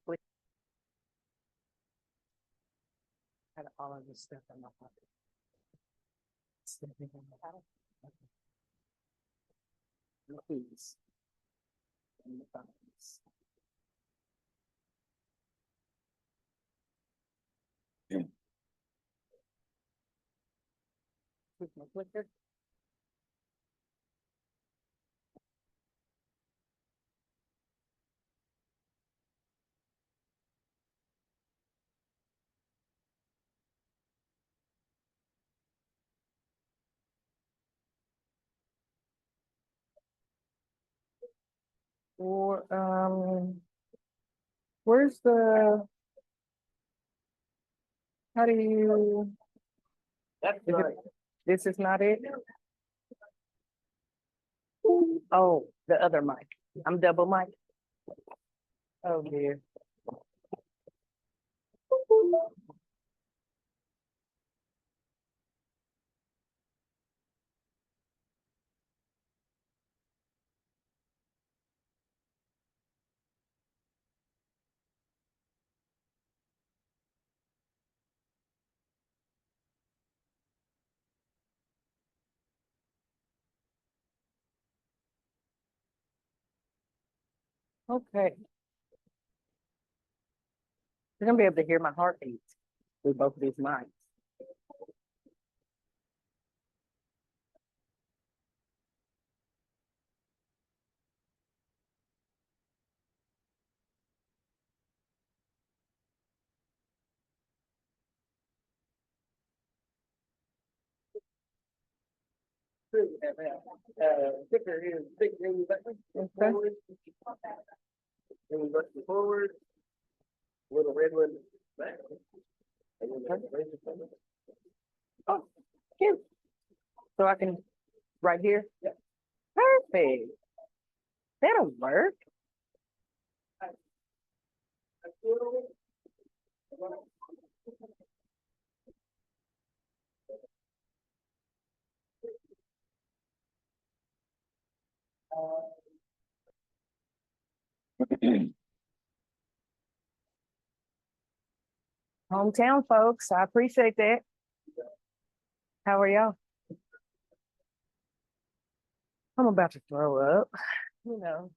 Put had all of this stuff in my pocket. Please. My clicker. Or where's the? How do you? That's right. This is not it. Oh, the other mic. I'm double mic. Oh dear. Okay. You're gonna be able to hear my heartbeat with both of these mics. Sticker is big green button. Forward. Green button forward. Little red one back. Oh, cute. So I can right here. Yeah. Perfect. That'll work. Hometown folks, I appreciate that. How are y'all? I'm about to throw up. You know.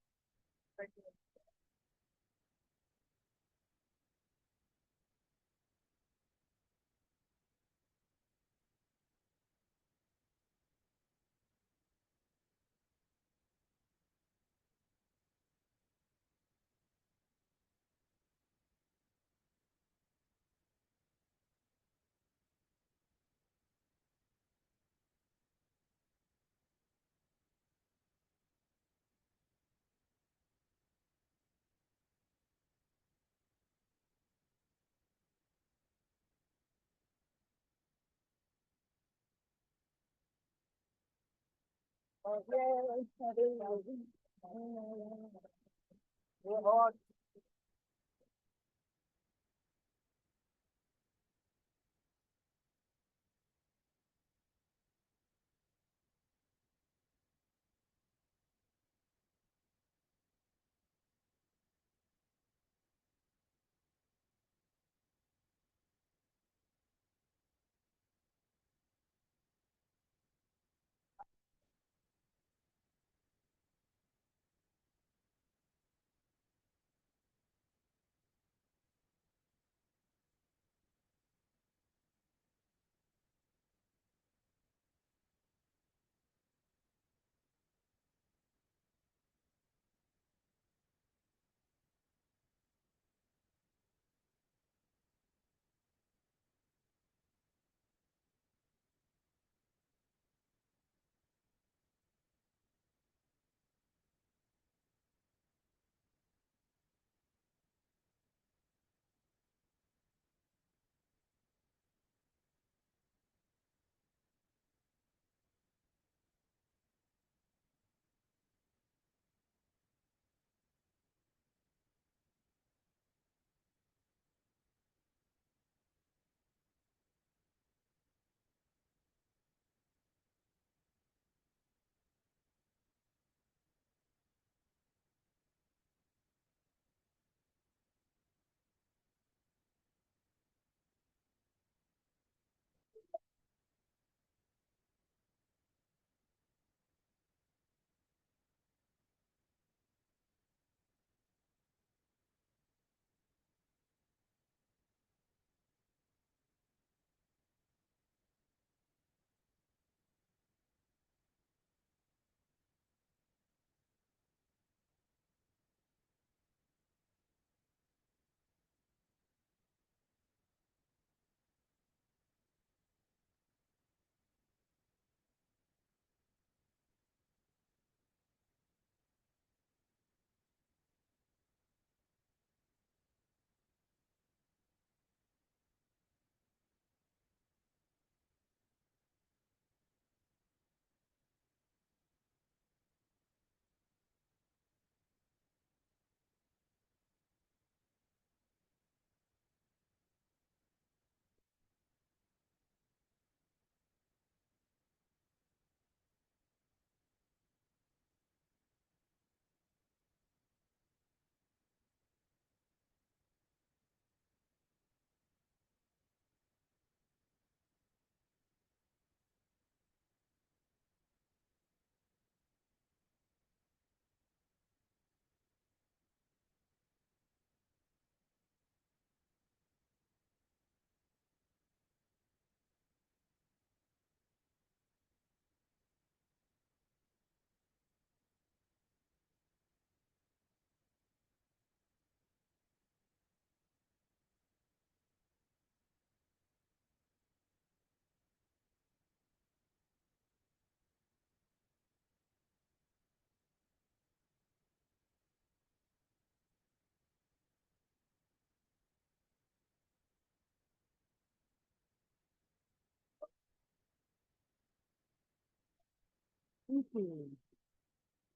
Mhm.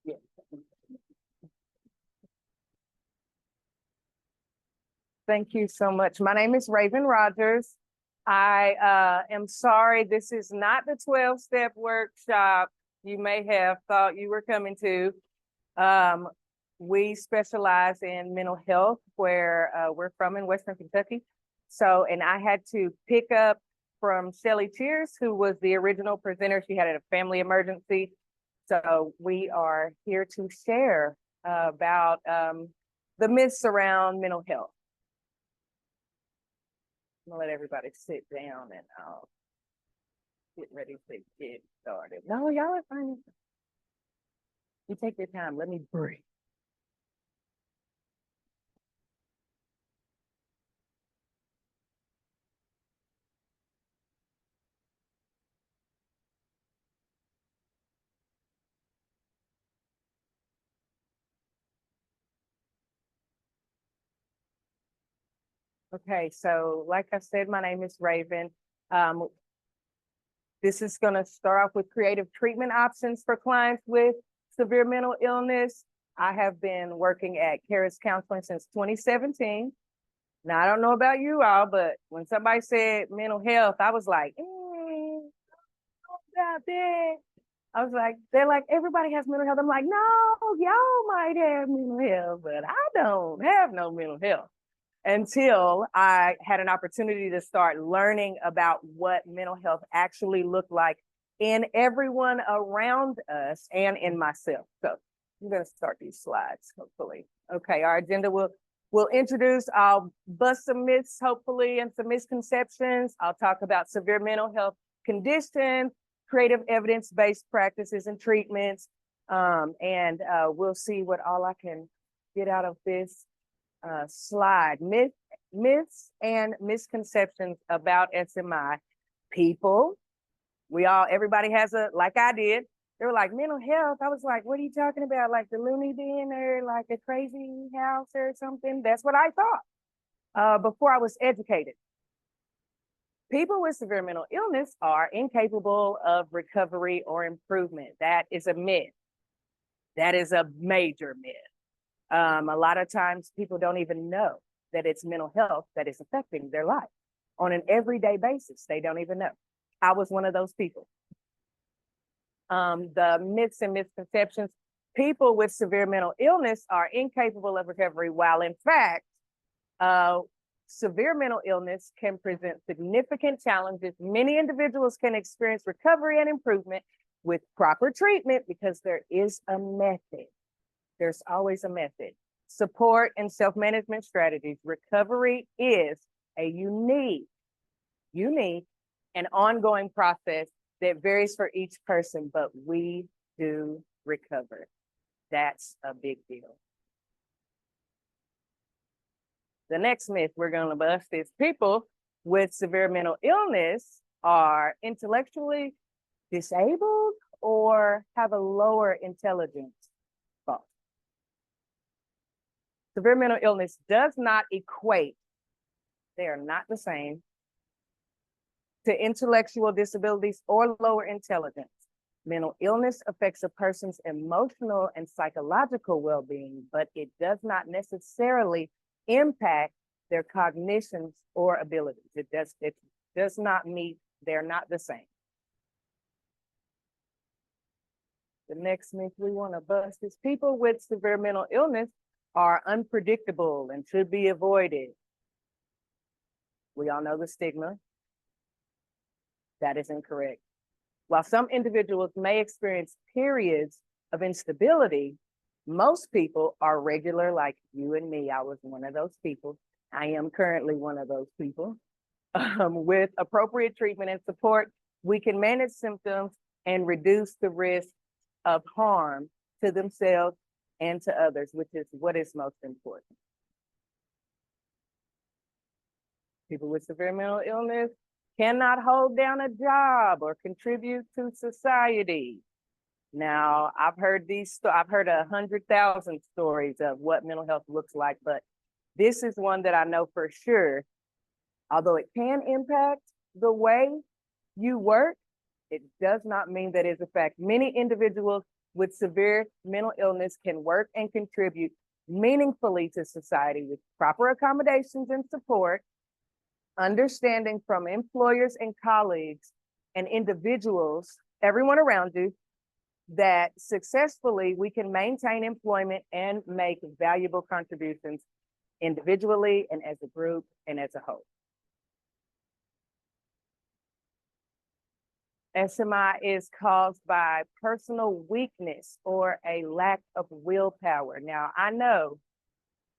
Yeah. Thank you so much. My name is Raven Rogers. I am sorry, this is not the 12-step workshop you may have thought you were coming to. Um, we specialize in mental health where we're from in Western Kentucky. So, and I had to pick up from Shelly Cheers, who was the original presenter. She had a family emergency. So we are here to share about the myths around mental health. I'm gonna let everybody sit down and I'll get ready to get started. No, y'all are fine. You take your time. Let me breathe. Okay, so like I said, my name is Raven. Um, this is going to start off with creative treatment options for clients with severe mental illness. I have been working at Caris Counseling since 2017. Now, I don't know about you all, but when somebody said mental health, I was like, about that. I was like, they're like, everybody has mental health. I'm like, no, y'all might have mental health, but I don't have no mental health until I had an opportunity to start learning about what mental health actually looked like in everyone around us and in myself. So I'm going to start these slides, hopefully. Okay, our agenda will introduce, I'll bust some myths, hopefully, and some misconceptions. I'll talk about severe mental health conditions, creative evidence-based practices and treatments, and we'll see what all I can get out of this slide. Myths and misconceptions about SMI. People, everybody has like I did. They were like, mental health. I was like, what are you talking about? Like the loony bin or like a crazy house or something? That's what I thought before I was educated. People with severe mental illness are incapable of recovery or improvement. That is a myth. That is a major myth. A lot of times people don't even know that it's mental health that is affecting their life on an everyday basis. They don't even know. I was one of those people. The myths and misconceptions, people with severe mental illness are incapable of recovery, while in fact, severe mental illness can present significant challenges. Many individuals can experience recovery and improvement with proper treatment because there is a method. There's always a method. Support and self-management strategies. Recovery is a unique and ongoing process that varies for each person, but we do recover. That's a big deal. The next myth we're going to bust is people with severe mental illness are intellectually disabled or have a lower intelligence. False. Severe mental illness does not equate, they are not the same, to intellectual disabilities or lower intelligence. Mental illness affects a person's emotional and psychological well-being, but it does not necessarily impact their cognitions or abilities. It does not mean they're not the same. The next myth we want to bust is people with severe mental illness are unpredictable and should be avoided. We all know the stigma. That is incorrect. While some individuals may experience periods of instability, most people are regular, like you and me. I was one of those people. I am currently one of those people. With appropriate treatment and support, we can manage symptoms and reduce the risk of harm to themselves and to others, which is what is most important. People with severe mental illness cannot hold down a job or contribute to society. Now, I've heard 100,000 stories of what mental health looks like, but this is one that I know for sure, although it can impact the way you work, It does not mean that is a fact. Many individuals with severe mental illness can work and contribute meaningfully to society with proper accommodations and support, understanding from employers and colleagues and individuals, everyone around you, that successfully we can maintain employment and make valuable contributions individually and as a group and as a whole. SMI is caused by personal weakness or a lack of willpower. Now, I know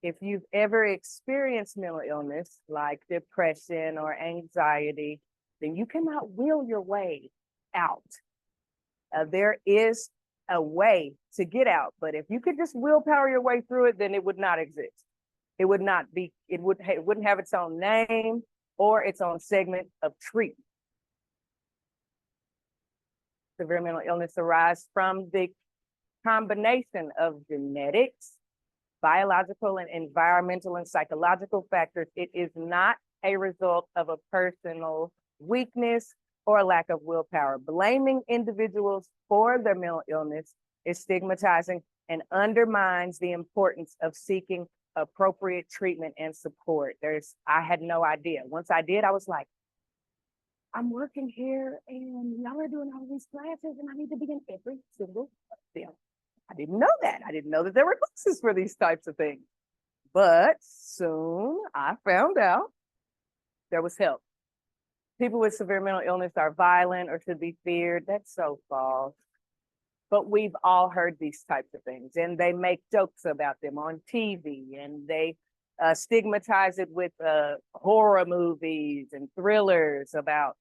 if you've ever experienced mental illness like depression or anxiety, then you cannot will your way out. There is a way to get out, but if you could just willpower your way through it, then it would not exist. It would not be, it wouldn't have its own name or its own segment of treatment. Severe mental illness arises from the combination of genetics, biological and environmental and psychological factors. It is not a result of a personal weakness or a lack of willpower. Blaming individuals for their mental illness is stigmatizing and undermines the importance of seeking appropriate treatment and support. I had no idea. Once I did, I was like, I'm working here and y'all are doing all these classes and I need to be in every single thing. I didn't know that. I didn't know that there were classes for these types of things. But soon I found out there was help. People with severe mental illness are violent or should be feared. That's so false. But we've all heard these types of things and they make jokes about them on TV and they stigmatize it with horror movies and thrillers about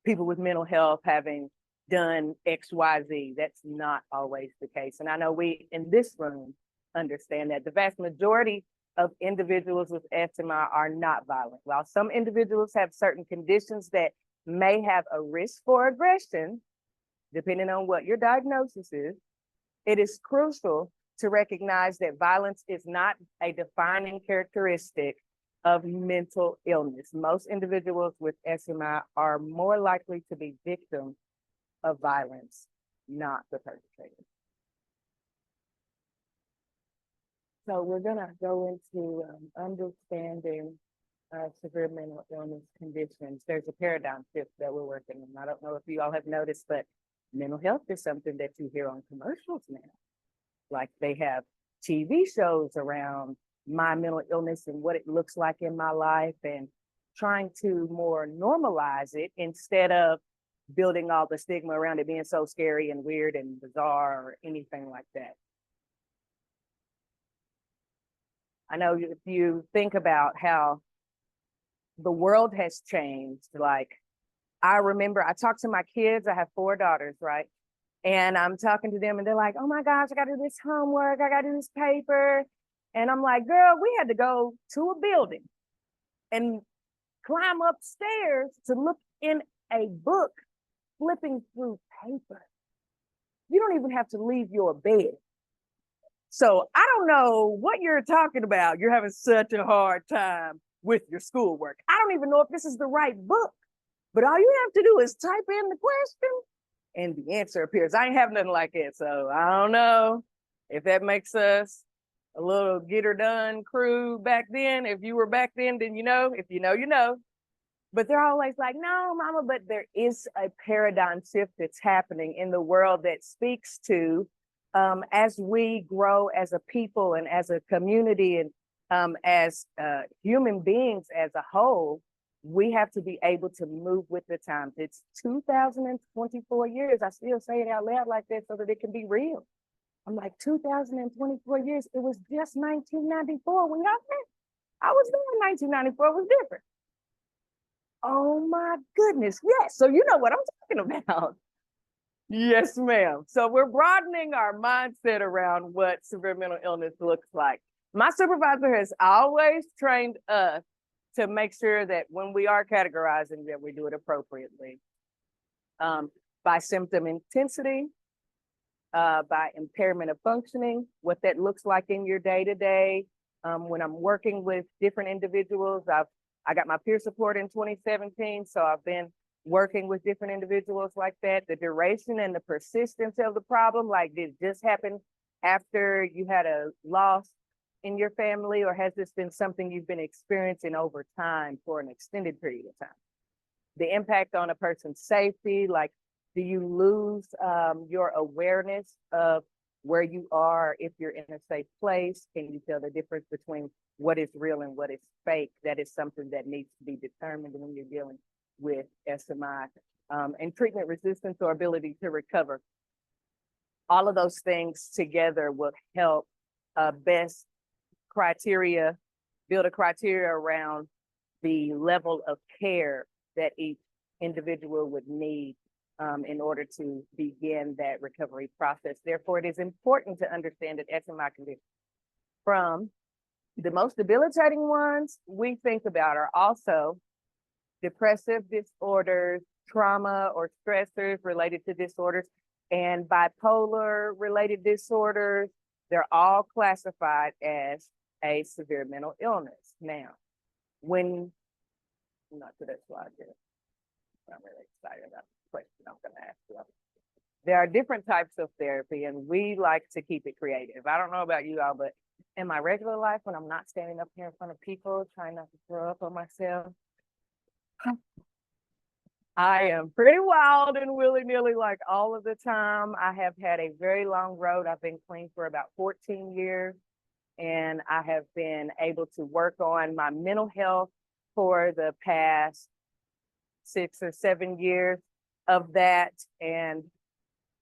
people with mental health having done XYZ. That's not always the case. And I know we in this room understand that the vast majority of individuals with SMI are not violent. While some individuals have certain conditions that may have a risk for aggression, depending on what your diagnosis is, it is crucial to recognize that violence is not a defining characteristic of mental illness. Most individuals with SMI are more likely to be victims of violence, not the perpetrator. So we're gonna go into understanding severe mental illness conditions. There's a paradigm shift that we're working on. I don't know if you all have noticed, but mental health is something that you hear on commercials now. Like they have TV shows around my mental illness and what it looks like in my life and trying to more normalize it instead of building all the stigma around it being so scary and weird and bizarre or anything like that. I know if you think about how the world has changed, like I remember I talked to my kids, I have 4 daughters, right? And I'm talking to them and they're like, oh my gosh, I gotta do this homework, I gotta do this paper. And I'm like, girl, we had to go to a building and climb upstairs to look in a book, flipping through paper. You don't even have to leave your bed. So I don't know what you're talking about. You're having such a hard time with your schoolwork. I don't even know if this is the right book, but all you have to do is type in the question and the answer appears. I ain't have nothing like it. So I don't know if that makes us a little get her done crew back then. If you were back then you know. If you know, you know. But they're always like, no, mama, but there is a paradigm shift that's happening in the world that speaks to as we grow as a people and as a community and as human beings as a whole, we have to be able to move with the times. It's 2024 years. I still say it out loud like that so that it can be real. I'm like, 2024 years, it was just 1994 when y'all met. I was there in 1994, it was different. Oh my goodness, yes. So you know what I'm talking about. Yes, ma'am. So we're broadening our mindset around what severe mental illness looks like. My supervisor has always trained us to make sure that when we are categorizing that we do it appropriately. By symptom intensity, by impairment of functioning, what that looks like in your day-to-day. When I'm working with different individuals, I got my peer support in 2017, so I've been, working with different individuals like that, the duration and the persistence of the problem, like did it just happen after you had a loss in your family, or has this been something you've been experiencing over time for an extended period of time? The impact on a person's safety, like do you lose your awareness of where you are if you're in a safe place? Can you tell the difference between what is real and what is fake? That is something that needs to be determined when you're dealing with SMI. And treatment resistance or ability to recover. All of those things together will help best criteria, build a criteria around the level of care that each individual would need in order to begin that recovery process. Therefore, it is important to understand that SMI can be from the most debilitating ones we think about are also depressive disorders, trauma or stressors related to disorders, and bipolar related disorders. They're all classified as a severe mental illness. Now, when, not to that slide yet, I'm really excited about the question I'm going to ask you. There are different types of therapy, and we like to keep it creative. I don't know about you all, but in my regular life, when I'm not standing up here in front of people, trying not to throw up on myself, I am pretty wild and willy-nilly like all of the time. I have had a very long road. I've been clean for about 14 years, and I have been able to work on my mental health for the past 6 or 7 years of that. And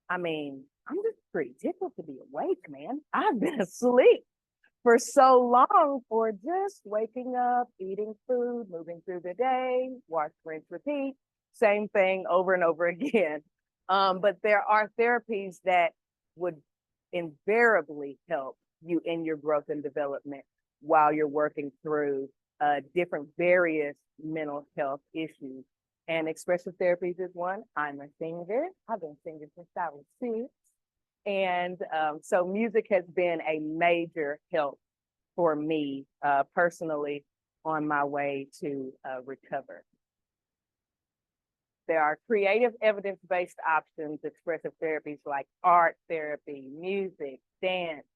I mean, I'm just pretty tickled to be awake, man. I've been asleep for so long for just waking up, eating food, moving through the day, wash, rinse, repeat, same thing over and over again. But there are therapies that would invariably help you in your growth and development while you're working through different various mental health issues. And expressive therapies is one. I'm a singer. I've been singing since I was 6. And so music has been a major help for me personally on my way to recover. There are creative evidence-based options, expressive therapies like art therapy, music, dance,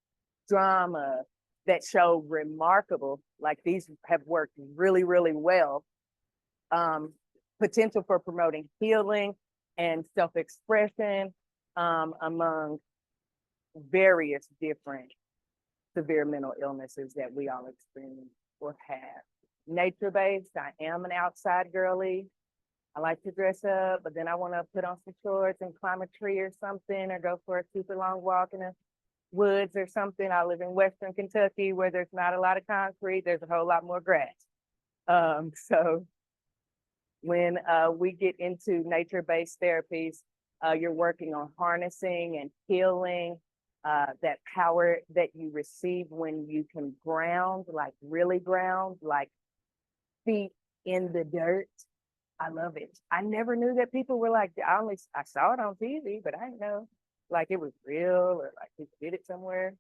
drama that show remarkable, like these have worked really, really well. Potential for promoting healing and self-expression among various different severe mental illnesses that we all experience or have. Nature-based, I am an outside girly. I like to dress up, but then I want to put on some shorts and climb a tree or something, or go for a super long walk in the woods or something. I live in Western Kentucky where there's not a lot of concrete. There's a whole lot more grass. So when we get into nature-based therapies, you're working on harnessing and healing that power that you receive when you can ground, like really ground, like feet in the dirt. I love it. I never knew that people were like, I saw it on TV, but I didn't know like it was real or like people did it somewhere.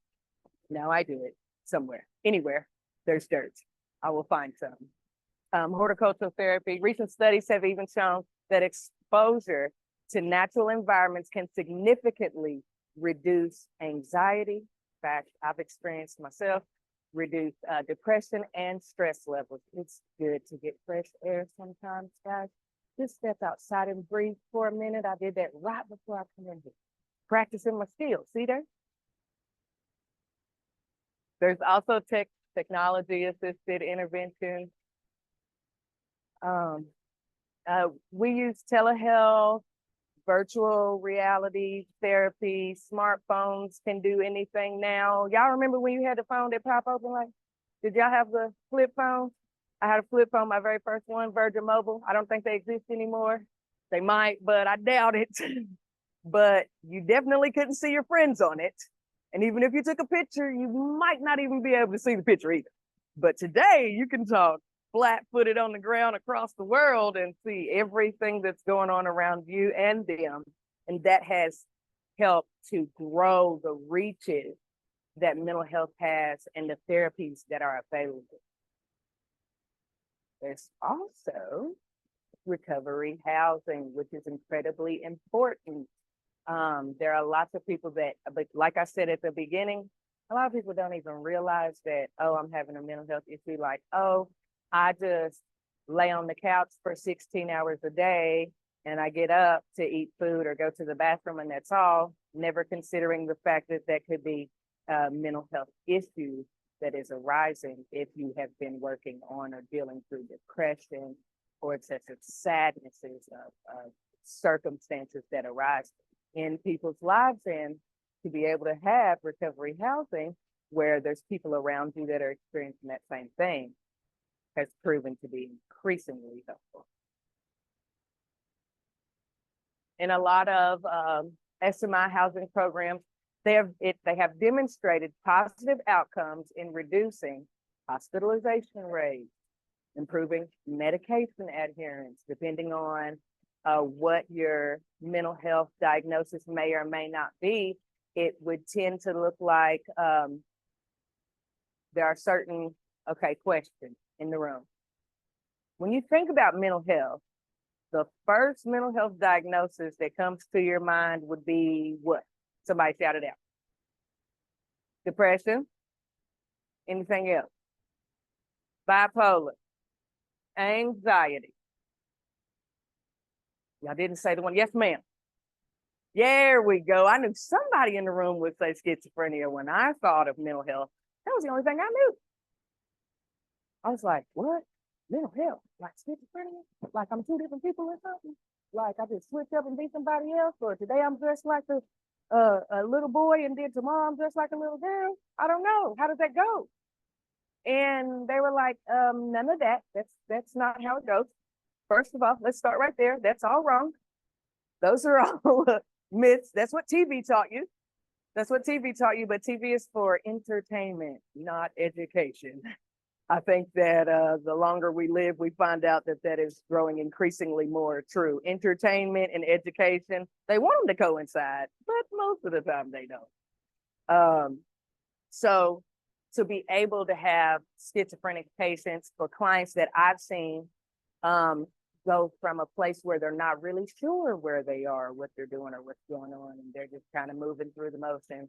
Now I do it somewhere, anywhere there's dirt, I will find some. Horticultural therapy. Recent studies have even shown that exposure to natural environments can significantly reduce anxiety. In fact, I've experienced myself, reduce depression and stress levels. It's good to get fresh air sometimes, guys. Just step outside and breathe for a minute. I did that right before I come in here. Practicing my skills. See there? There's also technology-assisted intervention. We use telehealth, virtual reality therapy. Smartphones can do anything now. Y'all remember when you had the phone that pop open? Like, did y'all have the flip phone? I had a flip phone, my very first one, Virgin Mobile. I don't think they exist anymore. They might, but I doubt it. But you definitely couldn't see your friends on it. And even if you took a picture, you might not even be able to see the picture either. But today you can talk flat-footed on the ground across the world and see everything that's going on around you and them. And that has helped to grow the reaches that mental health has and the therapies that are available. There's also recovery housing, which is incredibly important. There are lots of people that, but like I said at the beginning, a lot of people don't even realize that, oh, I'm having a mental health issue. Like, oh, I just lay on the couch for 16 hours a day and I get up to eat food or go to the bathroom and that's all, never considering the fact that that could be a mental health issue that is arising if you have been working on or dealing through depression or excessive sadnesses of circumstances that arise in people's lives, and to be able to have recovery housing where there's people around you that are experiencing that same thing has proven to be increasingly helpful. In a lot of SMI housing programs, they have demonstrated positive outcomes in reducing hospitalization rates, improving medication adherence, depending on what your mental health diagnosis may or may not be. It would tend to look like there are certain, questions in the room. When you think about mental health, the first mental health diagnosis that comes to your mind would be what? Somebody shout it out. Depression. Anything else? Bipolar. Anxiety. Y'all didn't say the one. Yes, ma'am. There we go. I knew somebody in the room would say schizophrenia when I thought of mental health. That was the only thing I knew. I was like, what? Mental health? Like schizophrenia? Like I'm two different people or something? Like I just switch up and be somebody else? Or today I'm dressed like a little boy and then tomorrow I'm dressed like a little girl? I don't know. How does that go? And they were like, none of that. That's not how it goes. First of all, let's start right there. That's all wrong. Those are all myths. That's what TV taught you. That's what TV taught you, but TV is for entertainment, not education. I think that the longer we live, we find out that that is growing increasingly more true. Entertainment and education, they want them to coincide, but most of the time they don't. So to be able to have schizophrenic patients or clients that I've seen go from a place where they're not really sure where they are, what they're doing or what's going on, and they're just kind of moving through the motions,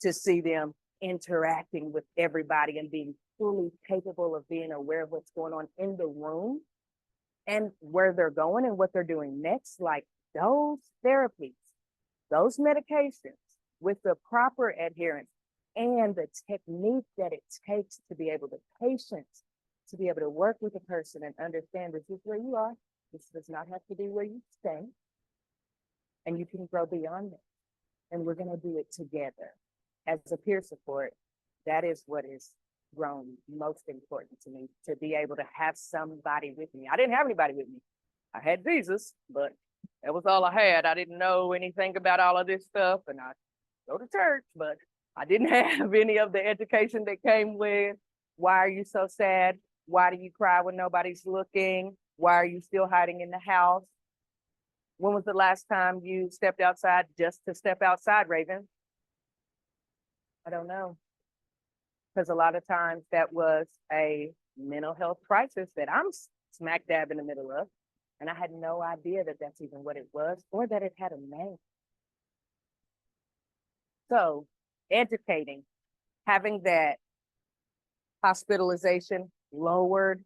to see them interacting with everybody and being fully capable of being aware of what's going on in the room and where they're going and what they're doing next. Like those therapies, those medications with the proper adherence and the technique that it takes to be able to patience, to be able to work with a person and understand this is where you are. This does not have to be where you stay. And you can grow beyond it. And we're going to do it together as a peer support. That is what is grown most important to me, to be able to have somebody with me. I didn't have anybody with me. I had Jesus, but that was all I had. I didn't know anything about all of this stuff, and I go to church, but I didn't have any of the education that came with why are you so sad? Why do you cry when nobody's looking? Why are you still hiding in the house? When was the last time you stepped outside just to step outside, Raven? I don't know. Because a lot of times that was a mental health crisis that I'm smack dab in the middle of. And I had no idea that that's even what it was or that it had a name. So educating, having that hospitalization lowered.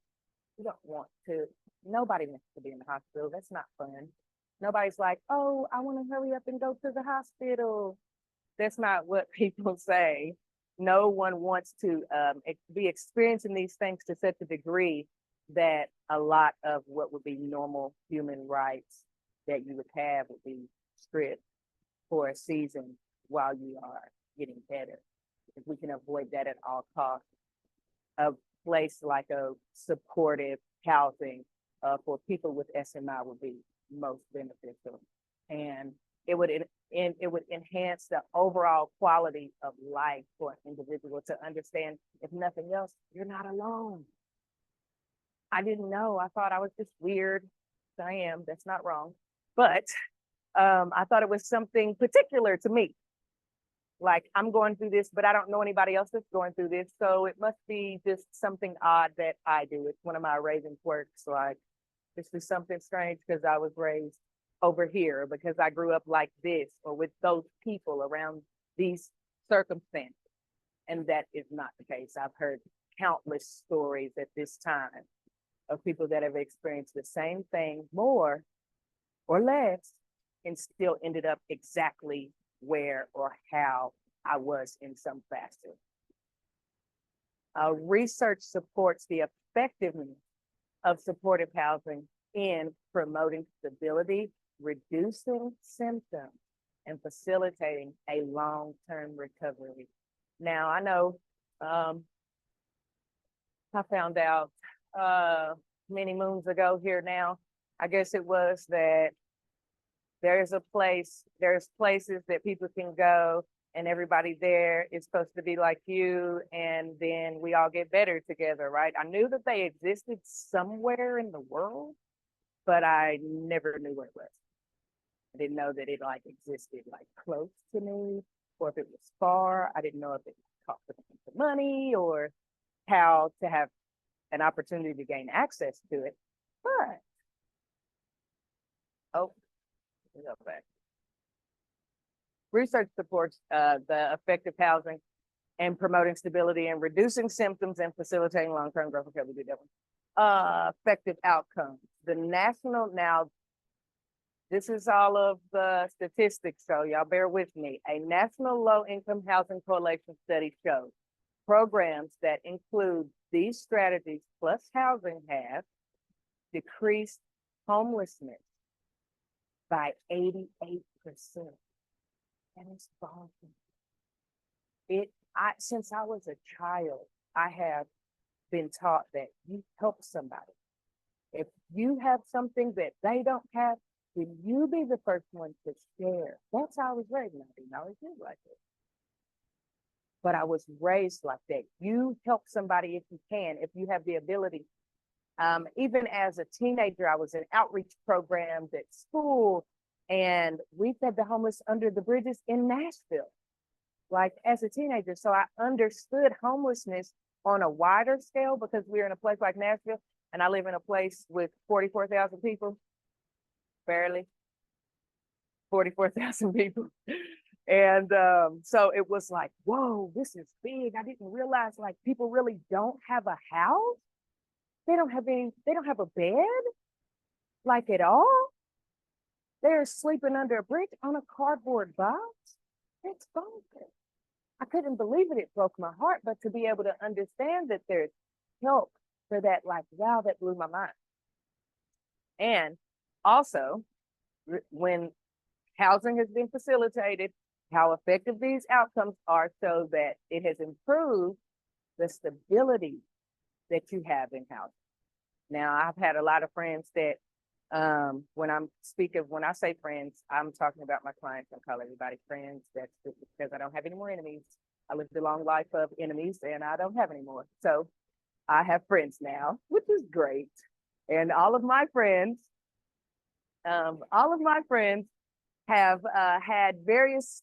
You don't want to, nobody wants to be in the hospital. That's not fun. Nobody's like, oh, I want to hurry up and go to the hospital. That's not what people say. No one wants to be experiencing these things to such a degree that a lot of what would be normal human rights that you would have would be stripped for a season while you are getting better. If we can avoid that at all costs, a place like a supportive housing for people with SMI would be most beneficial. And it would enhance the overall quality of life for an individual to understand, if nothing else, you're not alone. I didn't know. I thought I was just weird. I am. That's not wrong. But I thought it was something particular to me. Like, I'm going through this, but I don't know anybody else that's going through this. So it must be just something odd that I do. It's one of my Raven quirks. Like, this is something strange because I was raised over here, because I grew up like this or with those people around these circumstances. And that is not the case. I've heard countless stories at this time of people that have experienced the same thing more or less and still ended up exactly where or how I was in some facet. Research supports the effectiveness of supportive housing in promoting stability, reducing symptoms, and facilitating a long-term recovery. Now, I know I found out many moons ago here now, I guess it was, that there's places that people can go and everybody there is supposed to be like you, and then we all get better together, right? I knew that they existed somewhere in the world, but I never knew where it was. I didn't know that it like existed like close to me, or if it was far. I didn't know if it cost the money or how to have an opportunity to gain access to it. But let me go back. Research supports the effective housing and promoting stability and reducing symptoms and facilitating long-term growth. Okay, we did that one. Effective outcomes. The national, now, this is all of the statistics, so y'all bear with me. A national low-income housing coalition study shows programs that include these strategies plus housing have decreased homelessness by 88%. And it's bonkers. Since I was a child, I have been taught that you help somebody. If you have something that they don't have, then you be the first one to share. That's how I was raised. I didn't always do like this, but I was raised like that. You help somebody if you can, if you have the ability. Even as a teenager, I was in outreach programs at school, and we fed the homeless under the bridges in Nashville, like as a teenager. So I understood homelessness on a wider scale because we're in a place like Nashville, and I live in a place with 44,000 people, barely 44,000 people. And so it was like, whoa, this is big. I didn't realize like people really don't have a house. They don't have a bed, like at all. They're sleeping under a bridge on a cardboard box. It's bonkers. I couldn't believe it. It broke my heart, but to be able to understand that there's help for that, like, wow, that blew my mind. And also, when housing has been facilitated, how effective these outcomes are, so that it has improved the stability that you have in housing. Now, I've had a lot of friends that when I say friends, I'm talking about my clients. I call everybody friends. That's just because I don't have any more enemies. I lived a long life of enemies and I don't have any more. So I have friends now, which is great. And all of my friends have had various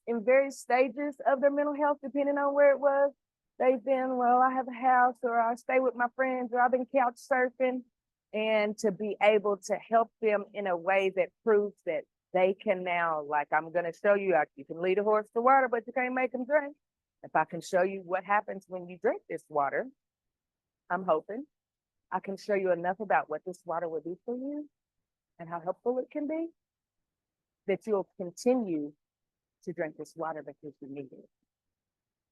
stages of their mental health, depending on where it was. They've been, well, I have a house, or I stay with my friends, or I've been couch surfing. And to be able to help them in a way that proves that they can now, like, I'm going to show you, you can lead a horse to water, but you can't make them drink. If I can show you what happens when you drink this water, I'm hoping I can show you enough about what this water will do for you and how helpful it can be, that you'll continue to drink this water because you need it.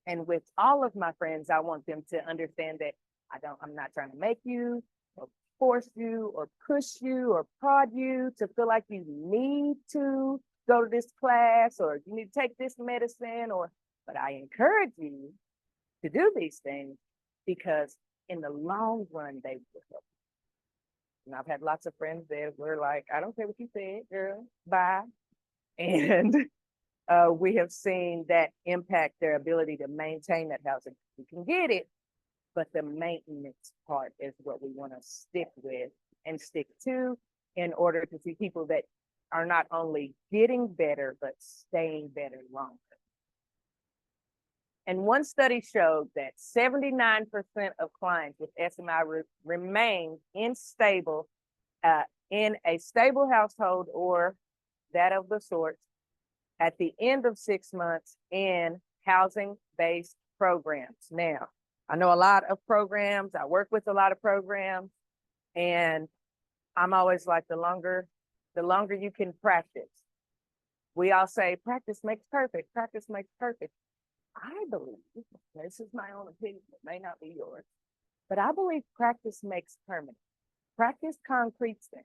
And with all of my friends, I want them to understand that I'm not trying to make you or force you or push you or prod you to feel like you need to go to this class or you need to take this medicine, but I encourage you to do these things because in the long run, they will help. And I've had lots of friends that were like, I don't care what you said, girl, bye. And we have seen that impact their ability to maintain that housing. You can get it, but the maintenance part is what we want to stick with and stick to in order to see people that are not only getting better, but staying better longer. And one study showed that 79% of clients with SMI remained in stable in a stable household or that of the sort at the end of 6 months in housing-based programs. Now, I know a lot of programs, I work with a lot of programs, and I'm always like, the longer you can practice. We all say practice makes perfect, practice makes perfect. I believe, this is my own opinion, it may not be yours, but I believe practice makes permanent. Practice concretes things.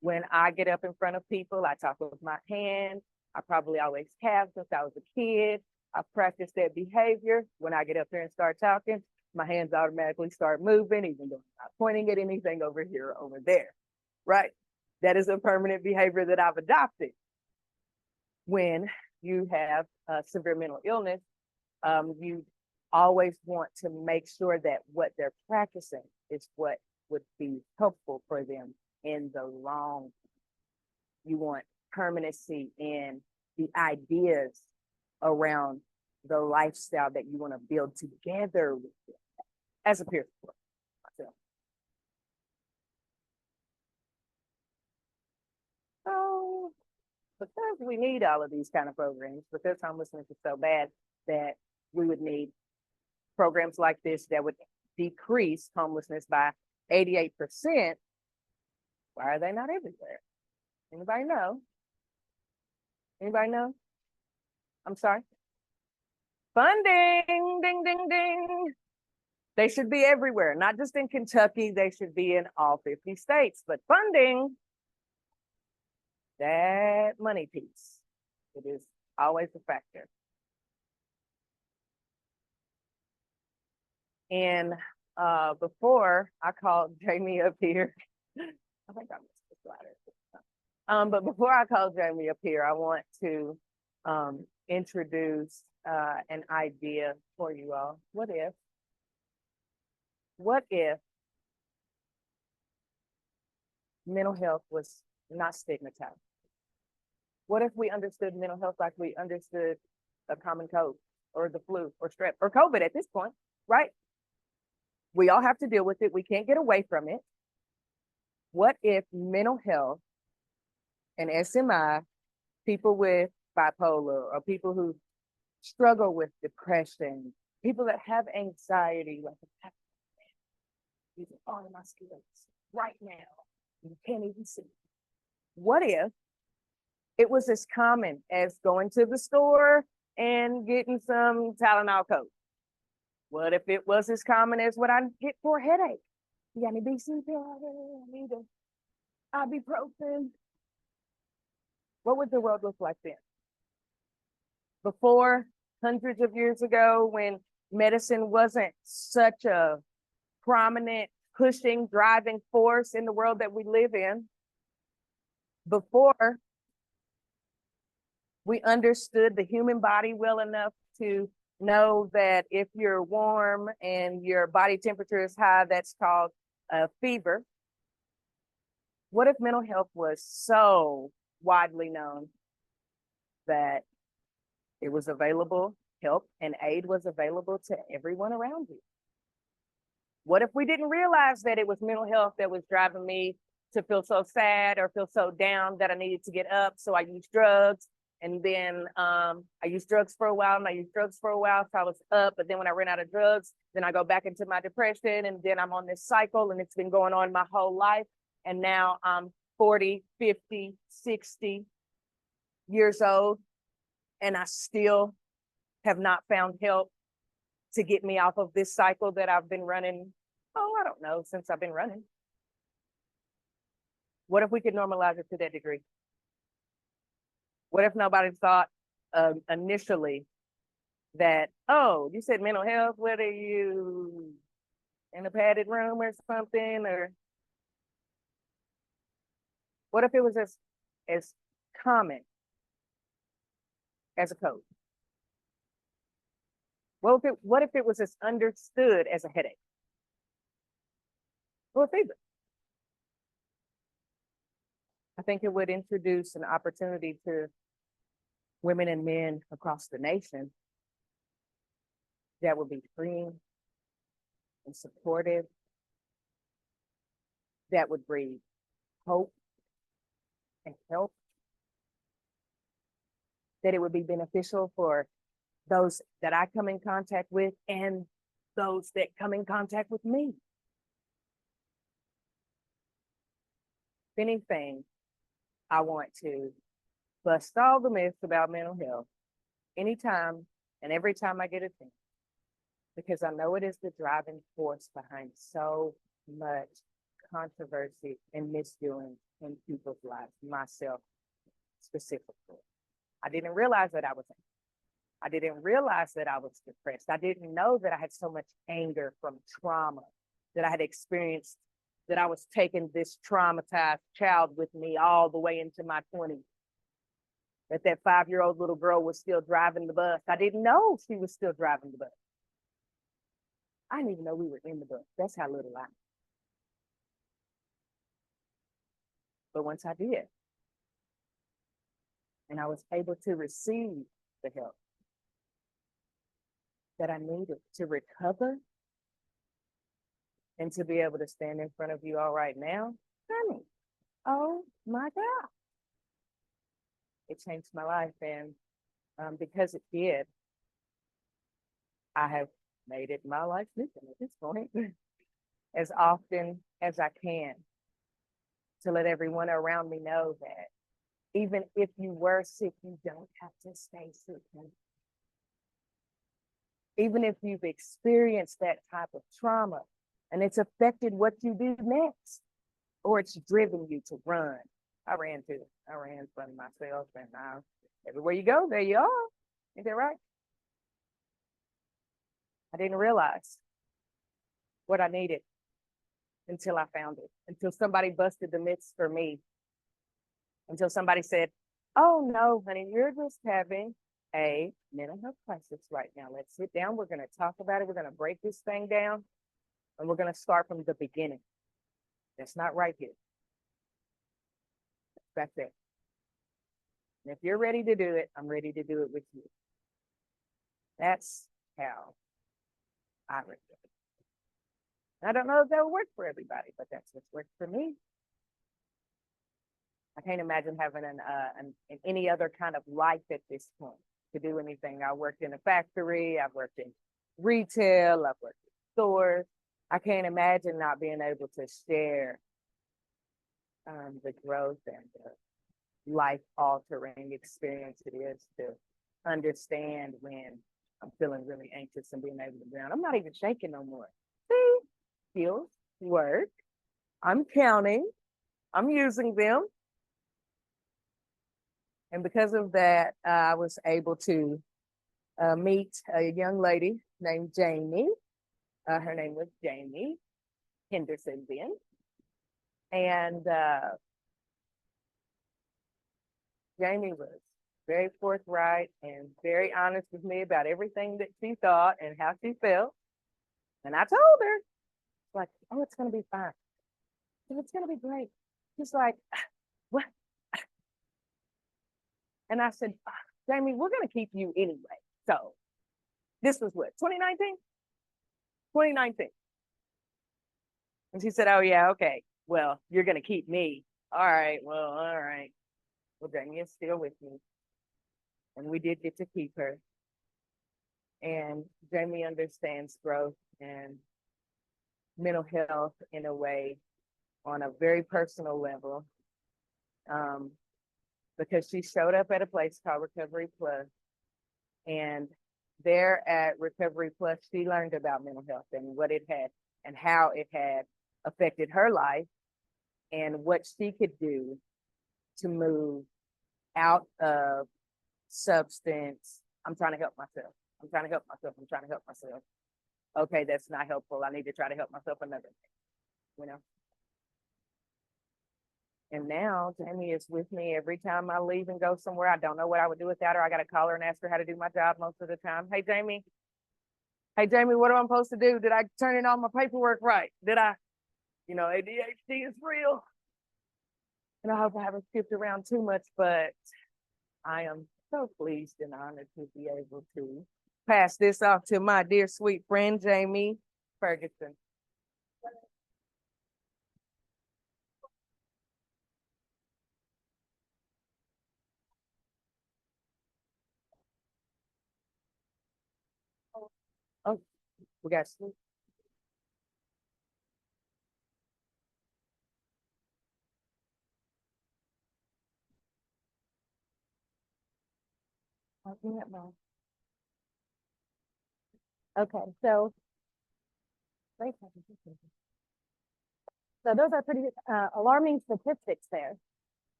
When I get up in front of people, I talk with my hands. I probably always have since I was a kid. I practice that behavior. When I get up there and start talking, my hands automatically start moving, even though I'm not pointing at anything over here or over there, right? That is a permanent behavior that I've adopted. When you have a severe mental illness, you always want to make sure that what they're practicing is what would be helpful for them in the long term. You want permanency in the ideas around the lifestyle that you want to build together with them as a peer support. So because we need all of these kind of programs, because homelessness is so bad that we would need programs like this that would decrease homelessness by 88%. Why are they not everywhere? Anybody know? Anybody know? I'm sorry. Funding, ding, ding, ding. They should be everywhere, not just in Kentucky. They should be in all 50 states, but funding, that money piece, it is always a factor. And before I called Jamie up here, I think I missed the slider. But before I call Jamie up here, I want to introduce an idea for you all. What if mental health was not stigmatized? What if we understood mental health like we understood a common cold or the flu or strep or COVID at this point, right? We all have to deal with it. We can't get away from it. What if mental health and SMI, people with bipolar or people who struggle with depression, people that have anxiety, like these are all of my skills right now. You can't even see. What if it was as common as going to the store and getting some Tylenol coat? What if it was as common as what I get for a headache? You got any BCP? I need a ibuprofen. What would the world look like then? Before, hundreds of years ago, when medicine wasn't such a prominent, pushing, driving force in the world that we live in, before we understood the human body well enough to know that if you're warm and your body temperature is high, that's called a fever. What if mental health was so widely known that it was available, help and aid was available to everyone around you? What if we didn't realize that it was mental health that was driving me to feel so sad or feel so down that I needed to get up? So I used drugs. And then I used drugs for a while, and I used drugs for a while, so I was up. But then when I ran out of drugs, then I go back into my depression, and then I'm on this cycle, and it's been going on my whole life. And now I'm 40, 50, 60 years old, and I still have not found help to get me off of this cycle that I've been running, I don't know, since I've been running. What if we could normalize it to that degree? What if nobody thought initially that, oh, you said mental health, what are you in a padded room or something? Or what if it was as common as a cold? What if it was as understood as a headache or a fever? I think it would introduce an opportunity to women and men across the nation that would be freeing and supportive, that would breed hope and help, that it would be beneficial for those that I come in contact with and those that come in contact with me. If anything, I want to bust all the myths about mental health anytime and every time I get a chance, because I know it is the driving force behind so much controversy and misdoing in people's lives, myself specifically. I didn't realize that I was angry. I didn't realize that I was depressed. I didn't know that I had so much anger from trauma that I had experienced, that I was taking this traumatized child with me all the way into my 20s. That 5-year-old little girl was still driving the bus. I didn't know she was still driving the bus. I didn't even know we were in the bus. That's how little I knew. But once I did, and I was able to receive the help that I needed to recover and to be able to stand in front of you all right now, honey, oh my God. It changed my life, and because it did, I have made it my life mission at this point as often as I can, to let everyone around me know that even if you were sick, you don't have to stay sick. Even if you've experienced that type of trauma and it's affected what you do next, or it's driven you to run. I ran from myself, and everywhere you go, there you are. Ain't that right? I didn't realize what I needed until I found it, until somebody busted the myths for me, until somebody said, oh no, honey, you're just having a mental health crisis right now. Let's sit down. We're going to talk about it. We're going to break this thing down, and we're going to start from the beginning. That's not right here. That's it. And if you're ready to do it, I'm ready to do it with you. That's how I recommend it. I don't know if that will work for everybody, but that's what's worked for me. I can't imagine having any other kind of life at this point to do anything. I worked in a factory. I've worked in retail. I've worked in stores. I can't imagine not being able to share the growth and the life-altering experience it is to understand when I'm feeling really anxious and being able to ground. I'm not even shaking no more. See, skills work. I'm counting. I'm using them. And because of that, I was able to meet a young lady named Jamie. Her name was Jamie Henderson then. And Jamie was very forthright and very honest with me about everything that she thought and how she felt. And I told her, like, oh, it's going to be fine. It's going to be great. She's like, what? And I said, Jamie, we're going to keep you anyway. So this was what, 2019? 2019. And she said, oh, yeah, okay. Well, you're going to keep me. All right. Well, all right. Well, Jamie is still with me. And we did get to keep her. And Jamie understands growth and mental health in a way, on a very personal level. Because she showed up at a place called Recovery Plus. And there at Recovery Plus, she learned about mental health and what it had and how it had affected her life and what she could do to move out of substance. I'm trying to help myself. I'm trying to help myself. I'm trying to help myself. Okay, that's not helpful. I need to try to help myself another day, you know? And now Jamie is with me every time I leave and go somewhere. I don't know what I would do without her. I got to call her and ask her how to do my job most of the time. Hey, Jamie. Hey, Jamie, what am I supposed to do? Did I turn in all my paperwork right? Did I, ADHD is real. And I hope I haven't skipped around too much, but I am so pleased and honored to be able to pass this off to my dear sweet friend, Jamie Ferguson. Oh, we got sleep. Okay, so those are pretty alarming statistics there.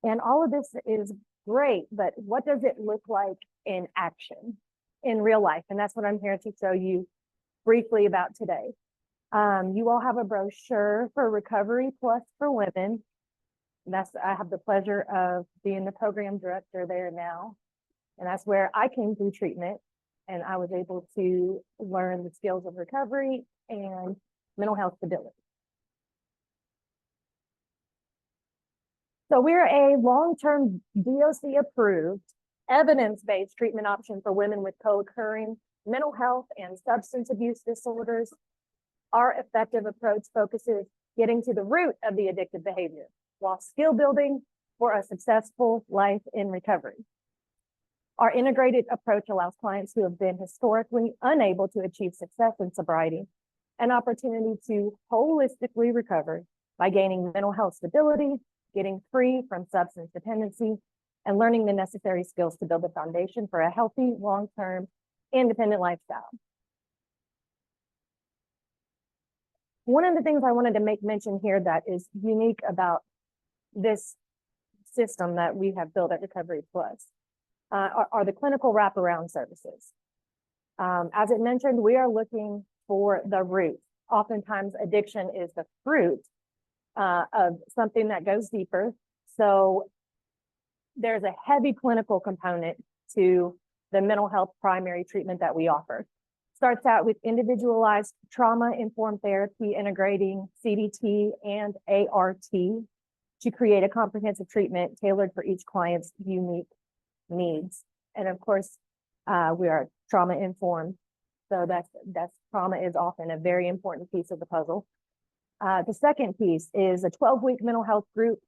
And all of this is great, but what does it look like in action, in real life? And that's what I'm here to show you briefly about today. You all have a brochure for Recovery Plus for Women. I have the pleasure of being the program director there now. And that's where I came through treatment, and I was able to learn the skills of recovery and mental health stability. So we're a long-term DOC approved, evidence-based treatment option for women with co-occurring mental health and substance abuse disorders. Our effective approach focuses getting to the root of the addictive behavior while skill building for a successful life in recovery. Our integrated approach allows clients who have been historically unable to achieve success in sobriety an opportunity to holistically recover by gaining mental health stability, getting free from substance dependency, and learning the necessary skills to build a foundation for a healthy, long-term, independent lifestyle. One of the things I wanted to make mention here that is unique about this system that we have built at Recovery Plus are the clinical wraparound services. As it mentioned, we are looking for the root. Oftentimes, addiction is the fruit of something that goes deeper. So there's a heavy clinical component to the mental health primary treatment that we offer. Starts out with individualized trauma-informed therapy, integrating CBT and ART to create a comprehensive treatment tailored for each client's unique needs. And of course, we are trauma-informed. So that's trauma is often a very important piece of the puzzle. The second piece is a 12-week mental health group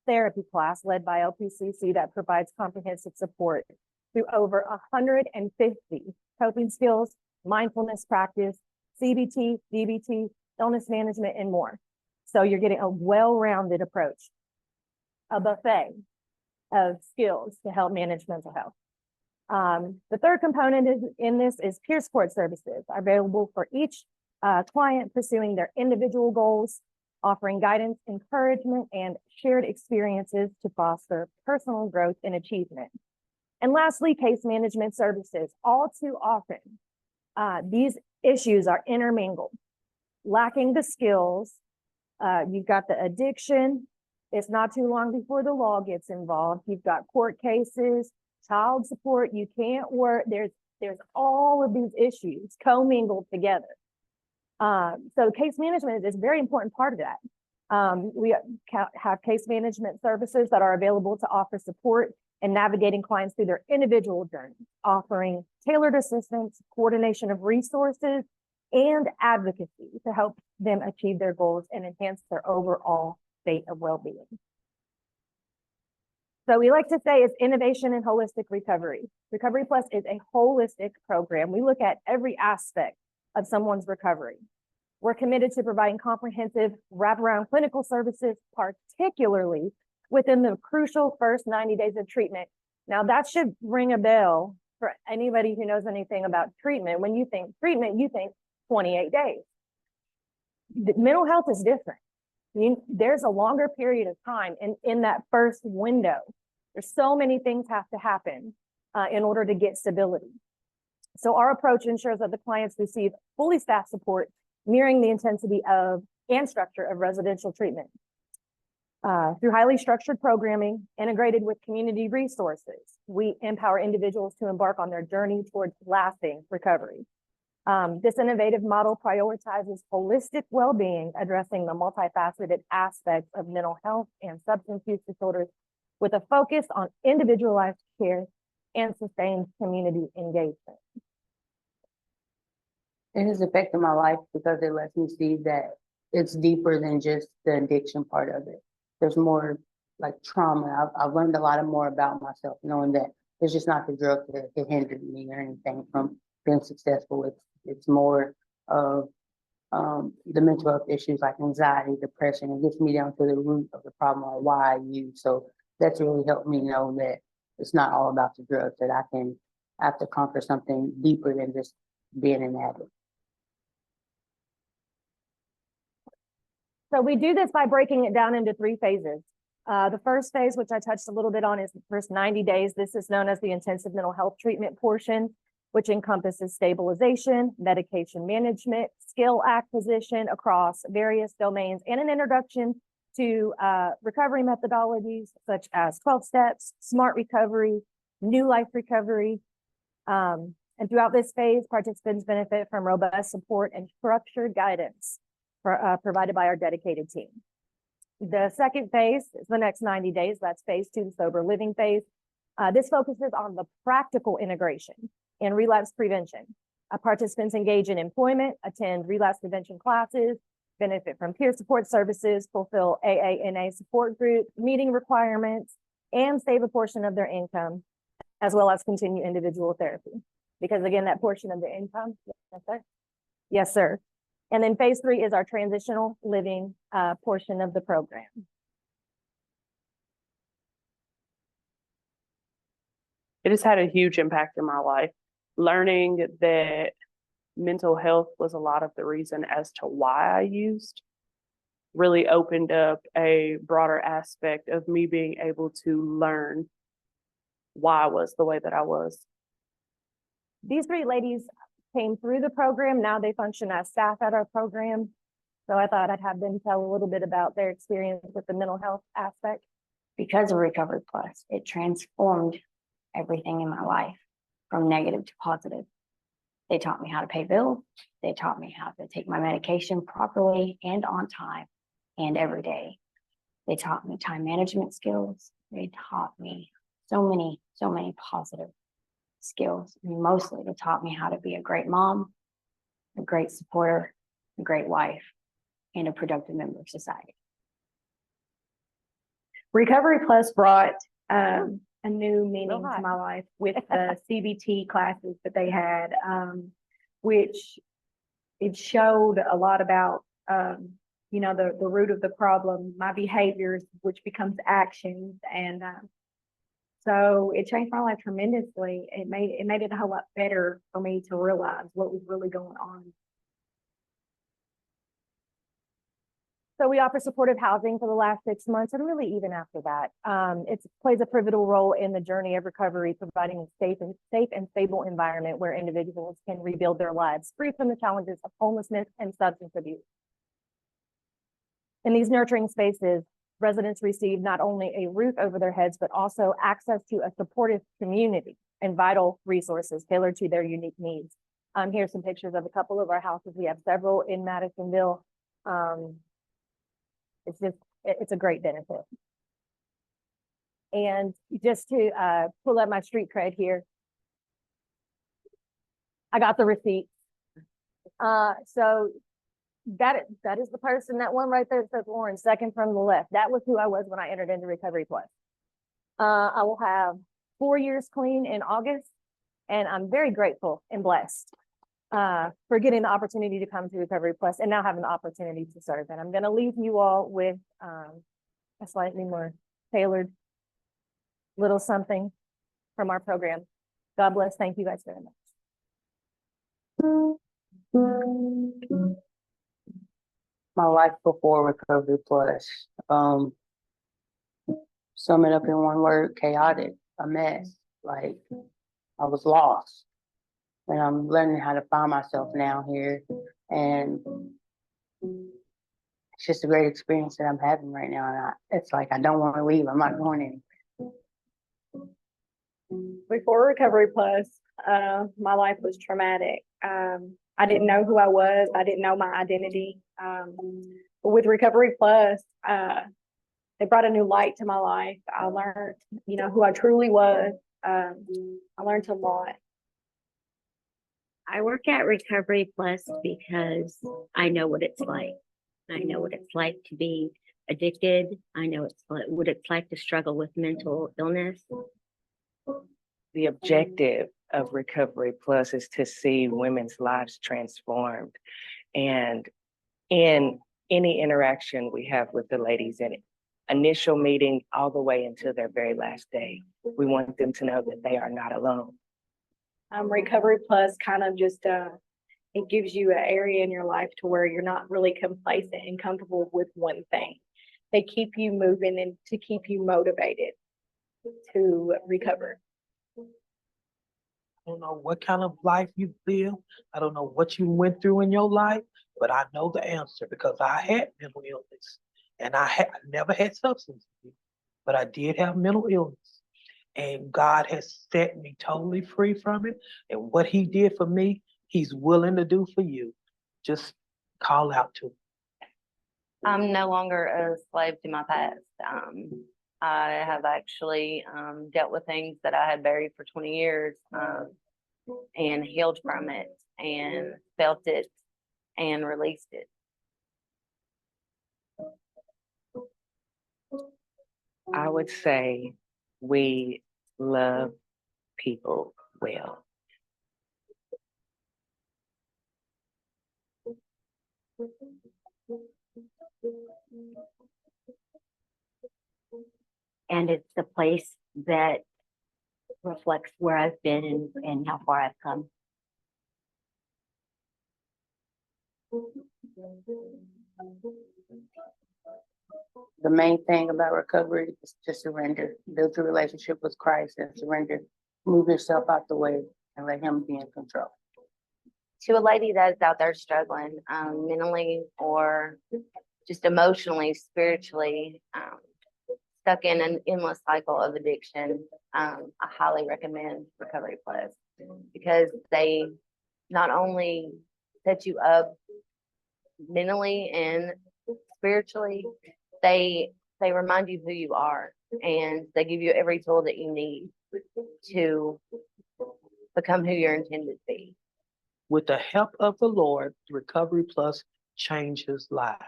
therapy class led by LPCC that provides comprehensive support through over 150 coping skills, mindfulness practice, CBT, DBT, illness management, and more. So you're getting a well-rounded approach, a buffet of skills to help manage mental health. The third component in this is peer support services available for each client pursuing their individual goals, offering guidance, encouragement, and shared experiences to foster personal growth and achievement. And lastly, case management services. All too often, these issues are intermingled, lacking the skills. You've got the addiction. It's not too long before the law gets involved. You've got court cases, child support. You can't work. There's all of these issues commingled together. So case management is a very important part of that. We have case management services that are available to offer support in navigating clients through their individual journey, offering tailored assistance, coordination of resources, and advocacy to help them achieve their goals and enhance their overall state of well-being. So we like to say it's innovation in holistic recovery. Recovery Plus is a holistic program. We look at every aspect of someone's recovery. We're committed to providing comprehensive wraparound clinical services, particularly within the crucial first 90 days of treatment. Now that should ring a bell for anybody who knows anything about treatment. When you think treatment, you think 28 days. The mental health is different. There's a longer period of time in that first window. There's so many things have to happen in order to get stability. So our approach ensures that the clients receive fully staffed support, mirroring the intensity of and structure of residential treatment. Through highly structured programming integrated with community resources, we empower individuals to embark on their journey towards lasting recovery. This innovative model prioritizes holistic well-being, addressing the multifaceted aspects of mental health and substance use disorders with a focus on individualized care and sustained community engagement. It has affected my life because it lets me see that it's deeper than just the addiction part of it. There's more like trauma. I've learned a lot more about myself, knowing that it's just not the drug that hindered me or anything from been successful. It's more of the mental health issues like anxiety, depression. It gets me down to the root of the problem, like why I use. So that's really helped me know that it's not all about the drugs, that I have to conquer something deeper than just being an addict. So we do this by breaking it down into 3 phases. The first phase, which I touched a little bit on, is the first 90 days. This is known as the intensive mental health treatment portion, which encompasses stabilization, medication management, skill acquisition across various domains, and an introduction to recovery methodologies such as 12 steps, SMART recovery, new life recovery. And throughout this phase, participants benefit from robust support and structured guidance provided by our dedicated team. The second phase is the next 90 days. That's phase 2, the sober living phase. This focuses on the practical integration and relapse prevention. Participants engage in employment, attend relapse prevention classes, benefit from peer support services, fulfill AANA support group, meeting requirements, and save a portion of their income, as well as continue individual therapy. Because again, that portion of the income, yes, sir. Yes, sir. And then phase 3 is our transitional living portion of the program. It has had a huge impact in my life. Learning that mental health was a lot of the reason as to why I used really opened up a broader aspect of me being able to learn why I was the way that I was. These 3 ladies came through the program. Now they function as staff at our program. So I thought I'd have them tell a little bit about their experience with the mental health aspect. Because of Recovery Plus, it transformed everything in my life from negative to positive. They taught me how to pay bills. They taught me how to take my medication properly and on time and every day. They taught me time management skills. They taught me so many positive skills. And mostly they taught me how to be a great mom, a great supporter, a great wife, and a productive member of society. Recovery Plus brought a new meaning high. to my life with the CBT classes that they had, which it showed a lot about, the root of the problem, my behaviors, which becomes actions. And so it changed my life tremendously. It made it a whole lot better for me to realize what was really going on. So we offer supportive housing for the last 6 months and really even after that. It plays a pivotal role in the journey of recovery, providing a safe and stable environment where individuals can rebuild their lives free from the challenges of homelessness and substance abuse. In these nurturing spaces, residents receive not only a roof over their heads, but also access to a supportive community and vital resources tailored to their unique needs. Here's some pictures of a couple of our houses. We have several in Madisonville. It's a great benefit. And just to pull up my street cred here, I got the receipt. So that is the person, that one right there that says Lauren, second from the left. That was who I was when I entered into Recovery Plus. I will have 4 years clean in August, and I'm very grateful and blessed for getting the opportunity to come to Recovery Plus and now having the opportunity to serve. And I'm going to leave you all with a slightly more tailored little something from our program. God bless. Thank you guys very much. My life before Recovery Plus, sum it up in one word: chaotic, a mess. Like, I was lost. And I'm learning how to find myself now here. And it's just a great experience that I'm having right now. And it's like, I don't want to leave. I'm not going anywhere. Before Recovery Plus, my life was traumatic. I didn't know who I was. I didn't know my identity. But with Recovery Plus, they brought a new light to my life. I learned, who I truly was. I learned a lot. I work at Recovery Plus because I know what it's like. I know what it's like to be addicted. I know what it's like to struggle with mental illness. The objective of Recovery Plus is to see women's lives transformed. And in any interaction we have with the ladies in initial meeting all the way until their very last day, we want them to know that they are not alone. Recovery Plus kind of just, it gives you an area in your life to where you're not really complacent and comfortable with one thing. They keep you moving and to keep you motivated to recover. I don't know what kind of life you live. I don't know what you went through in your life, but I know the answer because I had mental illness and I never had substance abuse, but I did have mental illness. And God has set me totally free from it. And what He did for me, He's willing to do for you. Just call out to Him. I'm no longer a slave to my past. I have actually dealt with things that I had buried for 20 years and healed from it and felt it and released it. I would say we love people well. And it's the place that reflects where I've been and how far I've come. The main thing about recovery is to surrender, build a relationship with Christ and surrender, move yourself out the way and let Him be in control. To a lady that's out there struggling mentally or just emotionally, spiritually, stuck in an endless cycle of addiction, I highly recommend Recovery Plus because they not only set you up mentally and spiritually, they remind you who you are and they give you every tool that you need to become who you're intended to be. With the help of the Lord, Recovery Plus changes lives.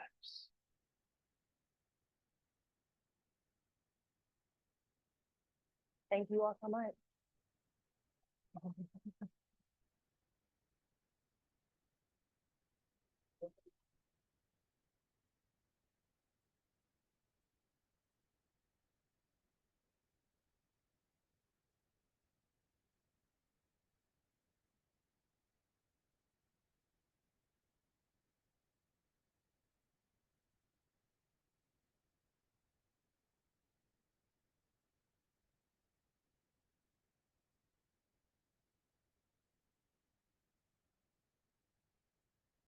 Thank you all so much.